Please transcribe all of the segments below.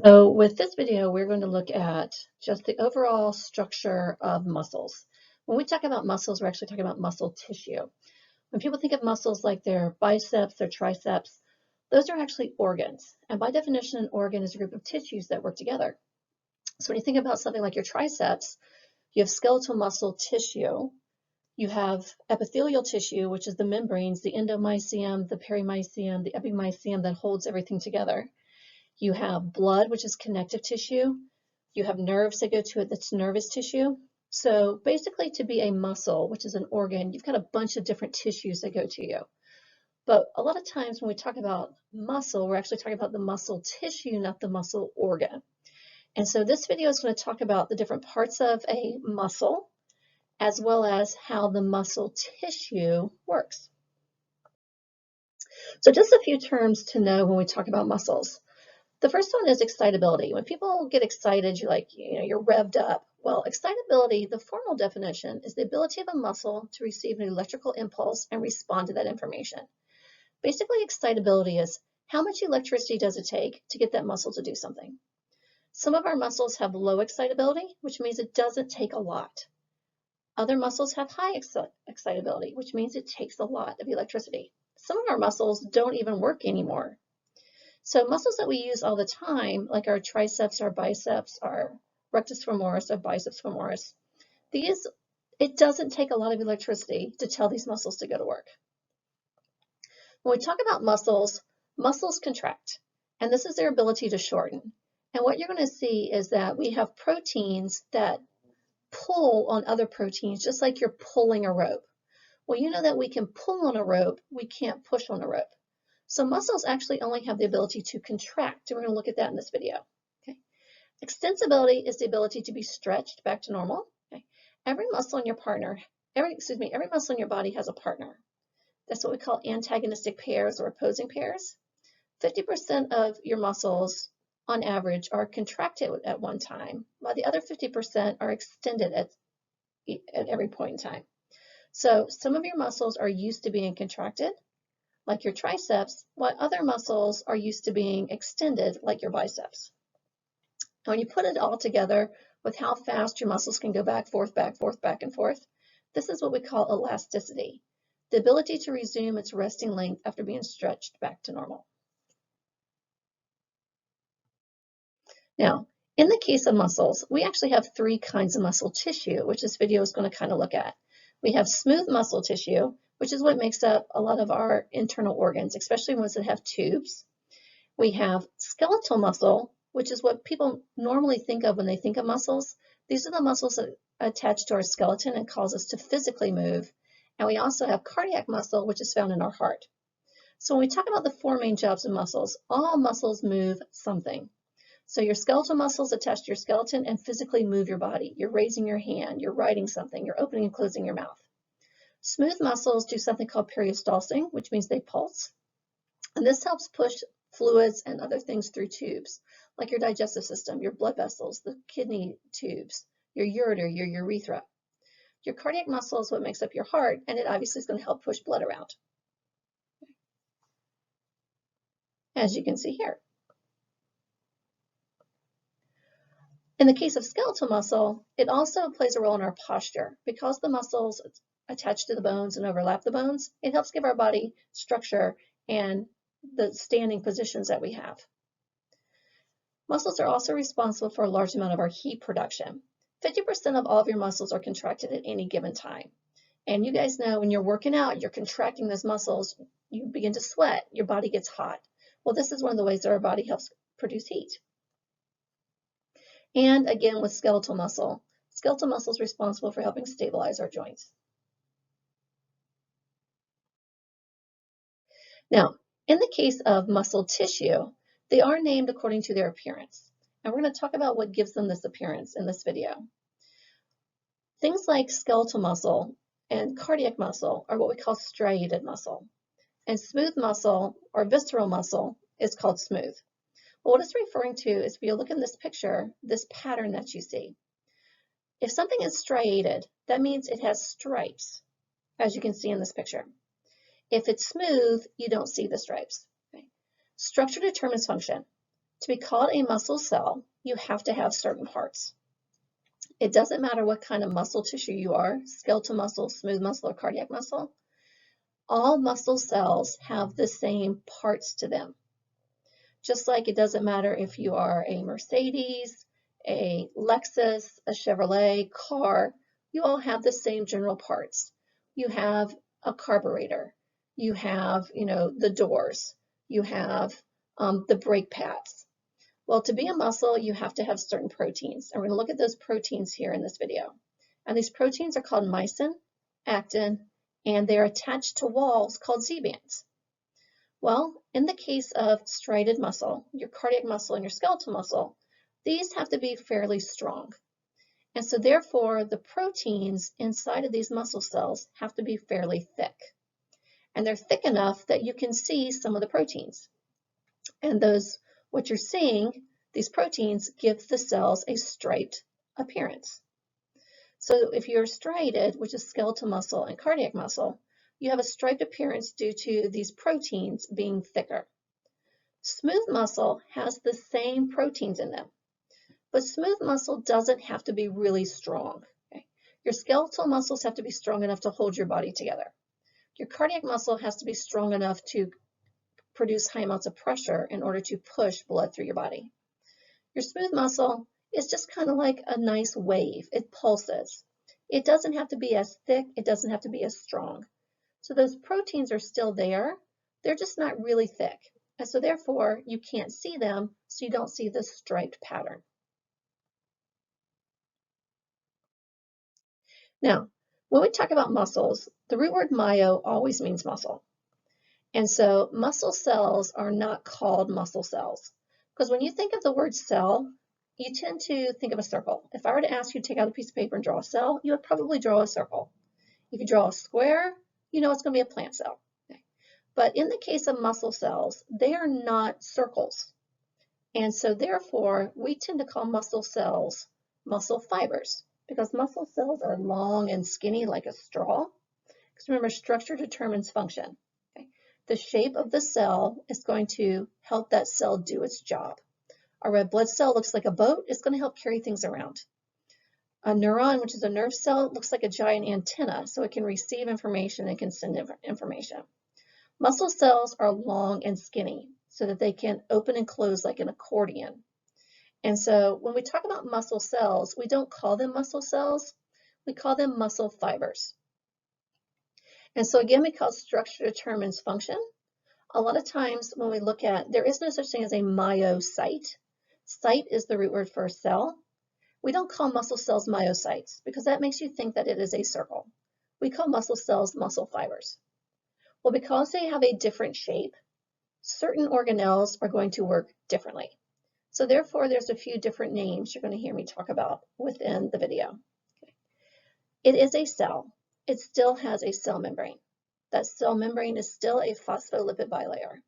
So with this video, we're going to look at just the overall structure of muscles. When we talk about muscles, we're actually talking about muscle tissue. When people think of muscles like their biceps or triceps, those are actually organs. And by definition, an organ is a group of tissues that work together. So when you think about something like your triceps, you have skeletal muscle tissue, you have epithelial tissue, which is the membranes, the endomysium, the perimysium, the epimysium that holds everything together. You have blood, which is connective tissue. You have nerves that go to it, that's nervous tissue. So basically, to be a muscle, which is an organ, you've got a bunch of different tissues that go to you. But a lot of times when we talk about muscle, we're actually talking about the muscle tissue, not the muscle organ. And so this video is going to talk about the different parts of a muscle, as well as how the muscle tissue works. So just a few terms to know when we talk about muscles. The first one is excitability. When people get excited, you're revved up. Well, excitability, the formal definition, is the ability of a muscle to receive an electrical impulse and respond to that information. Basically, excitability is how much electricity does it take to get that muscle to do something. Some of our muscles have low excitability, which means it doesn't take a lot. Other muscles have high excitability, which means it takes a lot of electricity. Some of our muscles don't even work anymore. So muscles that we use all the time, like our triceps, our biceps, our rectus femoris, our biceps femoris, it doesn't take a lot of electricity to tell these muscles to go to work. When we talk about muscles, muscles contract, and this is their ability to shorten. And what you're going to see is that we have proteins that pull on other proteins, just like you're pulling a rope. Well, you know that we can pull on a rope, we can't push on a rope. So muscles actually only have the ability to contract, and we're going to look at that in this video. Okay. Extensibility is the ability to be stretched back to normal. Okay. Every muscle in your muscle in your body has a partner. That's what we call antagonistic pairs or opposing pairs. 50% of your muscles on average are contracted at one time, while the other 50% are extended at every point in time. So some of your muscles are used to being contracted, like your triceps, while other muscles are used to being extended, like your biceps. And when you put it all together with how fast your muscles can go back, forth, back and forth, this is what we call elasticity, the ability to resume its resting length after being stretched back to normal. Now, in the case of muscles, we actually have three kinds of muscle tissue, which this video is going to kind of look at. We have smooth muscle tissue, which is what makes up a lot of our internal organs, especially ones that have tubes. We have skeletal muscle, which is what people normally think of when they think of muscles. These are the muscles that attach to our skeleton and cause us to physically move. And we also have cardiac muscle, which is found in our heart. So when we talk about the four main jobs of muscles, all muscles move something. So your skeletal muscles attach to your skeleton and physically move your body. You're raising your hand, you're writing something, you're opening and closing your mouth. Smooth muscles do something called peristalsing, which means they pulse. And this helps push fluids and other things through tubes, like your digestive system, your blood vessels, the kidney tubes, your ureter, your urethra. Your cardiac muscle is what makes up your heart, and it obviously is going to help push blood around, as you can see here. In the case of skeletal muscle, it also plays a role in our posture. Because the muscles attach to the bones and overlap the bones, it helps give our body structure and the standing positions that we have. Muscles are also responsible for a large amount of our heat production. 50% of all of your muscles are contracted at any given time. And you guys know when you're working out, you're contracting those muscles, you begin to sweat, your body gets hot. Well, this is one of the ways that our body helps produce heat. And again, with skeletal muscle is responsible for helping stabilize our joints. Now, in the case of muscle tissue, they are named according to their appearance. And we're going to talk about what gives them this appearance in this video. Things like skeletal muscle and cardiac muscle are what we call striated muscle. And smooth muscle or visceral muscle is called smooth. Well, what it's referring to is, if you look in this picture, this pattern that you see. If something is striated, that means it has stripes, as you can see in this picture. If it's smooth, you don't see the stripes. Okay. Structure determines function. To be called a muscle cell, you have to have certain parts. It doesn't matter what kind of muscle tissue you are, skeletal muscle, smooth muscle, or cardiac muscle. All muscle cells have the same parts to them. Just like it doesn't matter if you are a Mercedes, a Lexus, a Chevrolet car, you all have the same general parts. You have a carburetor, you have, the doors, you have the brake pads. Well, to be a muscle, you have to have certain proteins. And we're going to look at those proteins here in this video. And these proteins are called myosin, actin, and they're attached to walls called Z-bands. Well, in the case of striated muscle, your cardiac muscle and your skeletal muscle, these have to be fairly strong. And so therefore, the proteins inside of these muscle cells have to be fairly thick. And they're thick enough that you can see some of the proteins. And what you're seeing, these proteins give the cells a striped appearance. So if you're striated, which is skeletal muscle and cardiac muscle, you have a striped appearance due to these proteins being thicker. Smooth muscle has the same proteins in them, but smooth muscle doesn't have to be really strong. Okay? Your skeletal muscles have to be strong enough to hold your body together. Your cardiac muscle has to be strong enough to produce high amounts of pressure in order to push blood through your body. Your smooth muscle is just kind of like a nice wave. It pulses. It doesn't have to be as thick. It doesn't have to be as strong. So those proteins are still there. They're just not really thick. And so therefore, you can't see them, so you don't see the striped pattern. Now, when we talk about muscles, the root word myo always means muscle. And so muscle cells are not called muscle cells. Because when you think of the word cell, you tend to think of a circle. If I were to ask you to take out a piece of paper and draw a cell, you would probably draw a circle. If you draw a square, you know it's going to be a plant cell. Okay. But in the case of muscle cells, they are not circles. And so therefore, we tend to call muscle cells muscle fibers because muscle cells are long and skinny like a straw. Because remember, structure determines function. Okay. The shape of the cell is going to help that cell do its job. A red blood cell looks like a boat. It's going to help carry things around. A neuron, which is a nerve cell, looks like a giant antenna, so it can receive information and can send information. Muscle cells are long and skinny, so that they can open and close like an accordion. And so when we talk about muscle cells, we don't call them muscle cells, we call them muscle fibers. And so again, because structure determines function, a lot of times when we look at, there is no such thing as a myocyte. Cyte is the root word for cell. We don't call muscle cells myocytes because that makes you think that it is a circle. We call muscle cells muscle fibers. Well, because they have a different shape, certain organelles are going to work differently. So therefore, there's a few different names you're going to hear me talk about within the video. Okay. It is a cell. It still has a cell membrane. That cell membrane is still a phospholipid bilayer.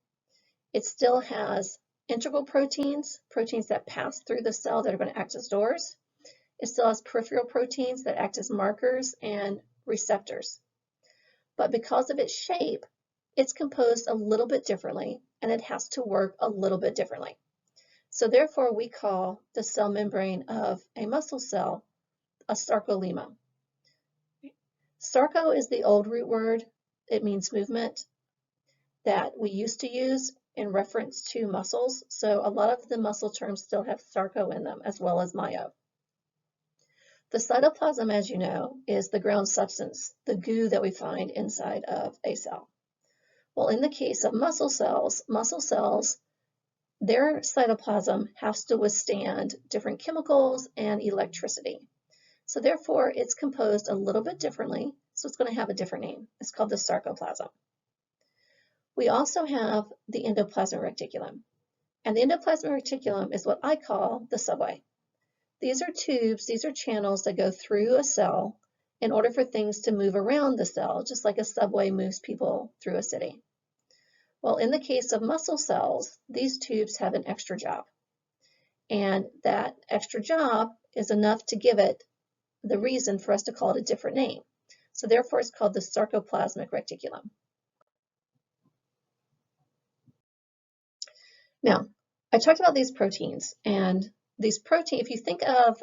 It still has integral proteins, proteins that pass through the cell that are going to act as doors. It still has peripheral proteins that act as markers and receptors. But because of its shape, it's composed a little bit differently, and it has to work a little bit differently. So therefore, we call the cell membrane of a muscle cell a sarcolemma. Sarco is the old root word. It means movement that we used to use in reference to muscles. So a lot of the muscle terms still have sarco in them, as well as myo. The cytoplasm, as you know, is the ground substance, the goo that we find inside of a cell. Well, in the case of muscle cells, their cytoplasm has to withstand different chemicals and electricity. So therefore, it's composed a little bit differently, so it's going to have a different name. It's called the sarcoplasm. We also have the endoplasmic reticulum, and the endoplasmic reticulum is what I call the subway. These are tubes, these are channels that go through a cell in order for things to move around the cell, just like a subway moves people through a city. Well, in the case of muscle cells, these tubes have an extra job. And that extra job is enough to give it the reason for us to call it a different name. So therefore, it's called the sarcoplasmic reticulum. Now, I talked about these proteins, and if you think of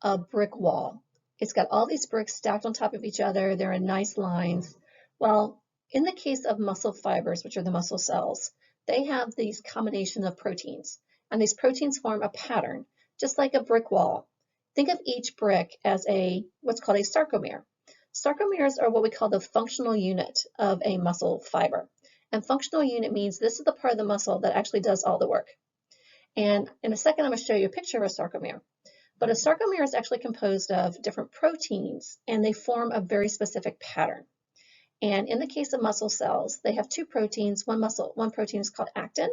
a brick wall, it's got all these bricks stacked on top of each other. They're in nice lines. Well, in the case of muscle fibers, which are the muscle cells, they have these combination of proteins, and these proteins form a pattern, just like a brick wall. Think of each brick as what's called a sarcomere. Sarcomeres are what we call the functional unit of a muscle fiber. And functional unit means this is the part of the muscle that actually does all the work. And in a second, I'm going to show you a picture of a sarcomere. But a sarcomere is actually composed of different proteins, and they form a very specific pattern. And in the case of muscle cells, they have two proteins. One protein is called actin,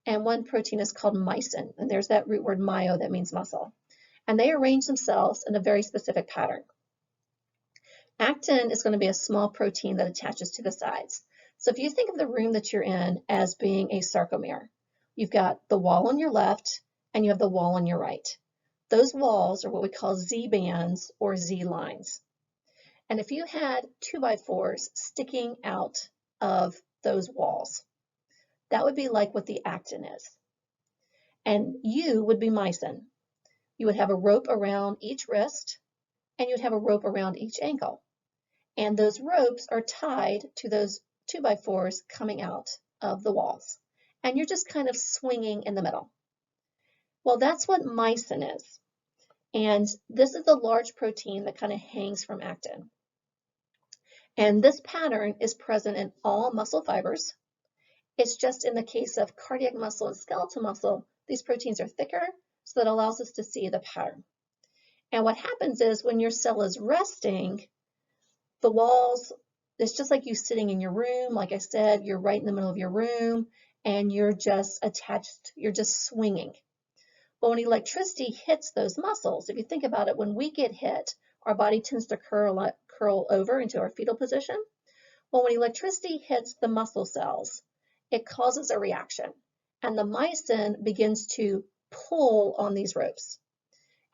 and one protein is called myosin. And there's that root word myo that means muscle. And they arrange themselves in a very specific pattern. Actin is going to be a small protein that attaches to the sides. So if you think of the room that you're in as being a sarcomere, you've got the wall on your left and you have the wall on your right. Those walls are what we call Z bands or Z lines. And if you had 2x4s sticking out of those walls, that would be like what the actin is. And you would be myosin. You would have a rope around each wrist and you'd have a rope around each ankle. And those ropes are tied to those 2x4s coming out of the walls. And you're just kind of swinging in the middle. Well, that's what myosin is. And this is the large protein that kind of hangs from actin. And this pattern is present in all muscle fibers. It's just in the case of cardiac muscle and skeletal muscle, these proteins are thicker, so that allows us to see the pattern. And what happens is when your cell is resting, the walls, it's just like you sitting in your room. Like I said, you're right in the middle of your room and you're just attached, you're just swinging. But when electricity hits those muscles, if you think about it, when we get hit, our body tends to curl over into our fetal position. Well, when electricity hits the muscle cells, it causes a reaction. And the myosin begins to pull on these ropes.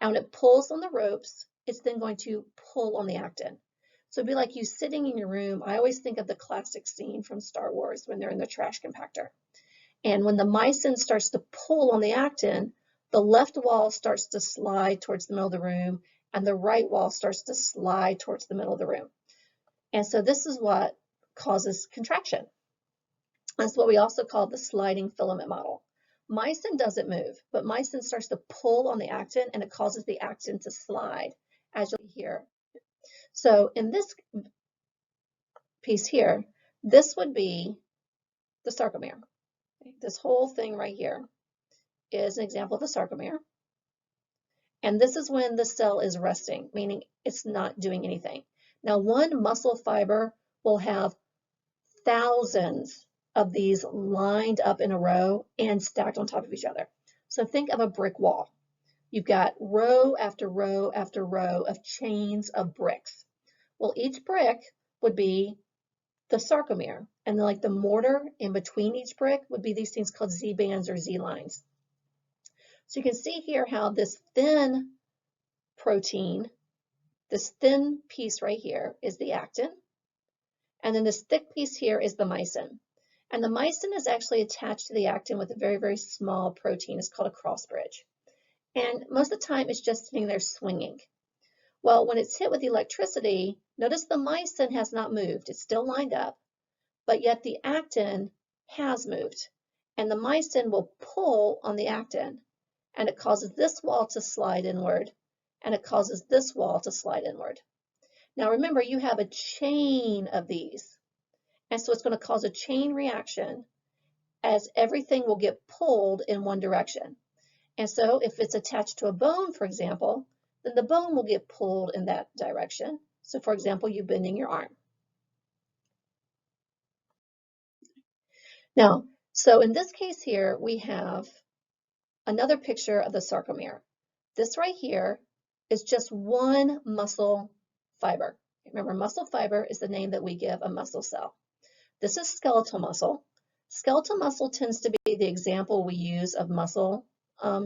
And when it pulls on the ropes, it's then going to pull on the actin. So it'd be like you sitting in your room. I always think of the classic scene from Star Wars when they're in the trash compactor. And when the myosin starts to pull on the actin, the left wall starts to slide towards the middle of the room, and the right wall starts to slide towards the middle of the room. And so this is what causes contraction. That's what we also call the sliding filament model. Myosin doesn't move, but myosin starts to pull on the actin, and it causes the actin to slide, as you'll hear. So in this piece here, this would be the sarcomere. This whole thing right here is an example of a sarcomere. And this is when the cell is resting, meaning it's not doing anything. Now, one muscle fiber will have thousands of these lined up in a row and stacked on top of each other. So think of a brick wall. You've got row after row after row of chains of bricks. Well, each brick would be the sarcomere, and then like the mortar in between each brick would be these things called Z bands or Z lines. So you can see here how this thin protein, this thin piece right here is the actin, and then this thick piece here is the myosin. And the myosin is actually attached to the actin with a very, very small protein. It's called a cross bridge. And most of the time it's just sitting there swinging. Well, when it's hit with electricity, notice the myosin has not moved. It's still lined up, but yet the actin has moved. And the myosin will pull on the actin, and it causes this wall to slide inward, and it causes this wall to slide inward. Now remember, you have a chain of these, and so it's going to cause a chain reaction as everything will get pulled in one direction. And so if it's attached to a bone, for example, then the bone will get pulled in that direction. So for example, you bending your arm. Now, so in this case here, we have another picture of the sarcomere. This right here is just one muscle fiber. Remember, muscle fiber is the name that we give a muscle cell. This is skeletal muscle. Skeletal muscle tends to be the example we use of muscle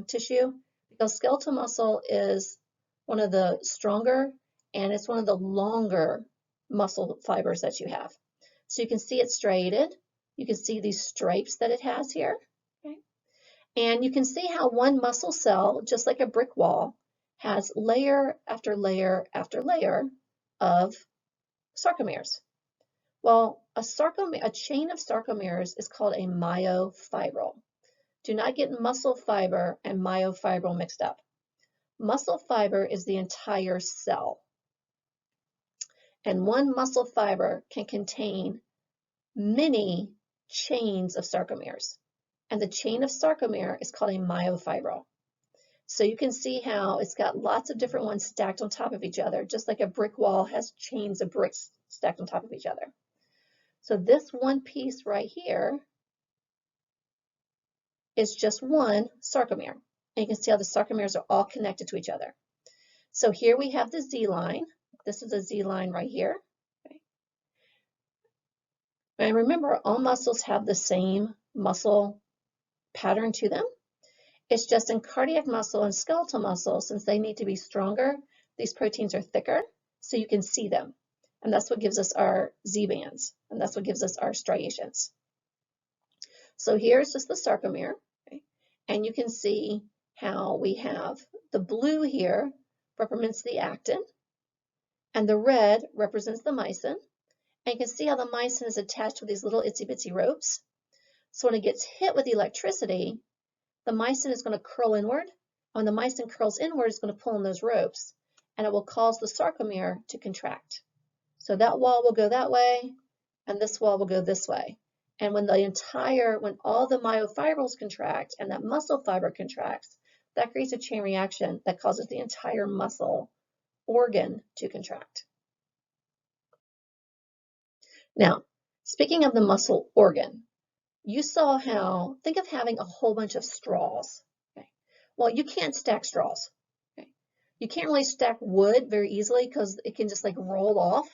tissue because skeletal muscle is one of the stronger and it's one of the longer muscle fibers that you have. So you can see it's striated. You can see these stripes that it has here. Okay? And you can see how one muscle cell, just like a brick wall, has layer after layer after layer of sarcomeres. Well, a chain of sarcomeres is called a myofibril. Do not get muscle fiber and myofibril mixed up. Muscle fiber is the entire cell. And one muscle fiber can contain many chains of sarcomeres. And the chain of sarcomere is called a myofibril. So you can see how it's got lots of different ones stacked on top of each other, just like a brick wall has chains of bricks stacked on top of each other. So this one piece right here is just one sarcomere. And you can see how the sarcomeres are all connected to each other. So here we have the Z line. This is a Z line right here. Okay. And remember, all muscles have the same muscle pattern to them. It's just in cardiac muscle and skeletal muscle, since they need to be stronger, these proteins are thicker, so you can see them. And that's what gives us our Z bands, and that's what gives us our striations. So here's just the sarcomere, okay? And you can see how we have the blue here represents the actin, and the red represents the myosin. And you can see how the myosin is attached with these little itsy bitsy ropes. So when it gets hit with electricity, the myosin is going to curl inward. When the myosin curls inward, it's going to pull on those ropes, and it will cause the sarcomere to contract. So that wall will go that way, and this wall will go this way. And when all the myofibrils contract and that muscle fiber contracts, that creates a chain reaction that causes the entire muscle organ to contract. Now, speaking of the muscle organ, you saw how, think of having a whole bunch of straws. Okay. Well, you can't stack straws. Okay. You can't really stack wood very easily because it can just like roll off.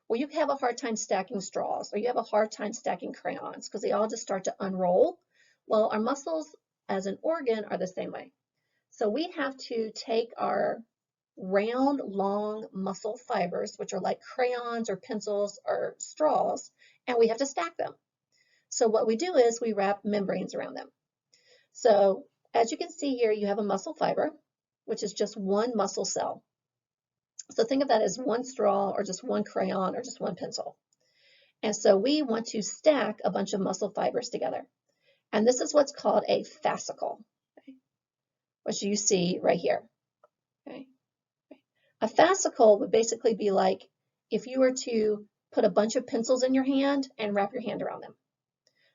Well, you have a hard time stacking straws, or you have a hard time stacking crayons because they all just start to unroll. Well, our muscles as an organ are the same way. So we have to take our round, long muscle fibers, which are like crayons or pencils or straws, and we have to stack them. So what we do is we wrap membranes around them. So as you can see here, you have a muscle fiber, which is just one muscle cell. So think of that as one straw or just one crayon or just one pencil. And so we want to stack a bunch of muscle fibers together. And this is what's called a fascicle, okay, which you see right here. Okay. A fascicle would basically be like if you were to put a bunch of pencils in your hand and wrap your hand around them.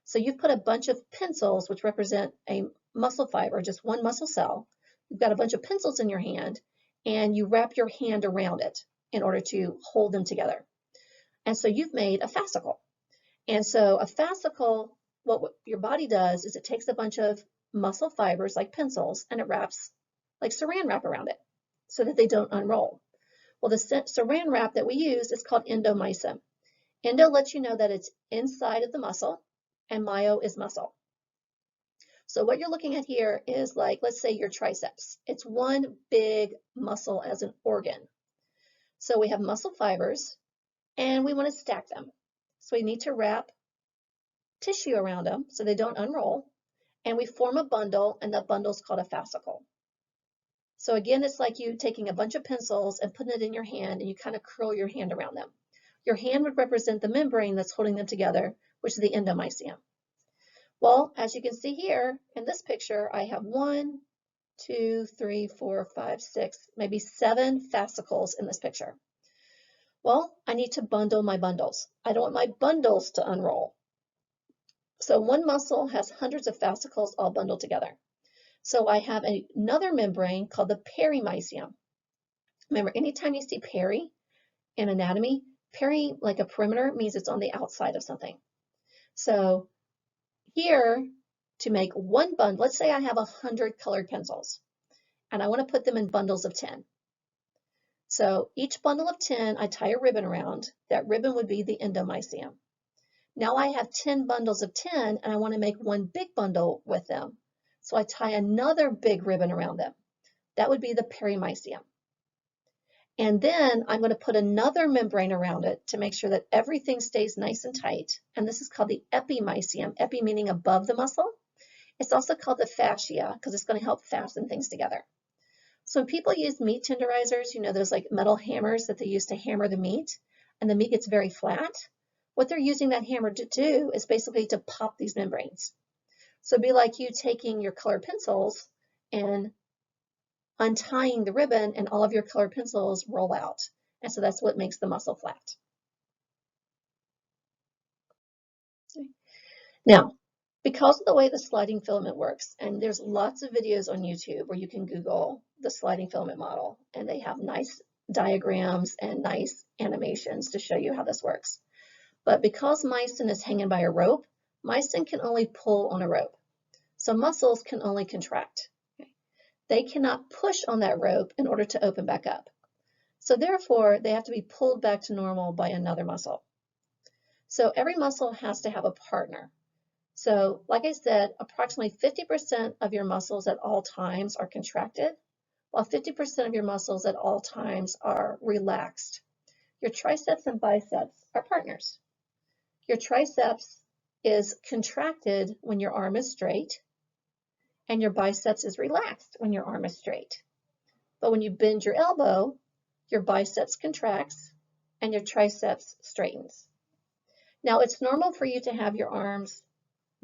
So you've put a bunch of pencils, which represent a muscle fiber, just one muscle cell. You've got a bunch of pencils in your hand, and you wrap your hand around it in order to hold them together. And so you've made a fascicle. And so a fascicle, what your body does is it takes a bunch of muscle fibers like pencils, and it wraps like saran wrap around it so that they don't unroll. Well, the saran wrap that we use is called endomysin. Endo lets you know that it's inside of the muscle, and myo is muscle. So what you're looking at here is like, let's say your triceps. It's one big muscle as an organ. So we have muscle fibers, and we want to stack them. So we need to wrap tissue around them so they don't unroll, and we form a bundle, and that bundle is called a fascicle. So again, it's like you taking a bunch of pencils and putting it in your hand, and you kind of curl your hand around them. Your hand would represent the membrane that's holding them together, which is the endomysium. Well, as you can see here in this picture, I have 1, 2, 3, 4, 5, 6, maybe 7 fascicles in this picture. Well, I need to bundle my bundles. I don't want my bundles to unroll. So one muscle has hundreds of fascicles all bundled together. So I have another membrane called the perimysium. Remember, anytime you see peri in anatomy, peri, like a perimeter, means it's on the outside of something. So here, to make one bundle, let's say I have 100 colored pencils, and I want to put them in bundles of 10. So each bundle of 10, I tie a ribbon around. That ribbon would be the endomysium. Now I have 10 bundles of 10, and I want to make one big bundle with them. So I tie another big ribbon around them. That would be the perimysium. And then I'm going to put another membrane around it to make sure that everything stays nice and tight. And this is called the epimysium, epi meaning above the muscle. It's also called the fascia because it's going to help fasten things together. So when people use meat tenderizers, you know, those like metal hammers that they use to hammer the meat, and the meat gets very flat, what they're using that hammer to do is basically to pop these membranes. So it'd be like you taking your colored pencils and untying the ribbon, and all of your colored pencils roll out. And so that's what makes the muscle flat. Now, because of the way the sliding filament works, and there's lots of videos on YouTube where you can Google the sliding filament model, and they have nice diagrams and nice animations to show you how this works. But because myosin is hanging by a rope, myosin can only pull on a rope. So muscles can only contract. They cannot push on that rope in order to open back up. So therefore, they have to be pulled back to normal by another muscle. So every muscle has to have a partner. So like I said, approximately 50% of your muscles at all times are contracted, while 50% of your muscles at all times are relaxed. Your triceps and biceps are partners. Your triceps is contracted when your arm is straight, and your biceps is relaxed when your arm is straight. But when you bend your elbow, your biceps contracts and your triceps straightens. Now it's normal for you to have your arms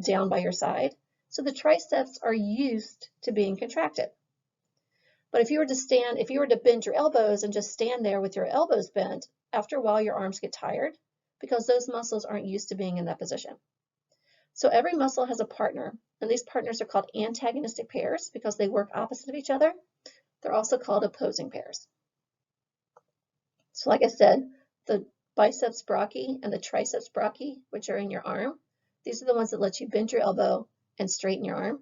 down by your side, so the triceps are used to being contracted. But if you were to bend your elbows and just stand there with your elbows bent, after a while your arms get tired because those muscles aren't used to being in that position. So every muscle has a partner, and these partners are called antagonistic pairs because they work opposite of each other. They're also called opposing pairs. So like I said, the biceps brachii and the triceps brachii, which are in your arm, these are the ones that let you bend your elbow and straighten your arm.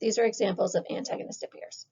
These are examples of antagonistic pairs.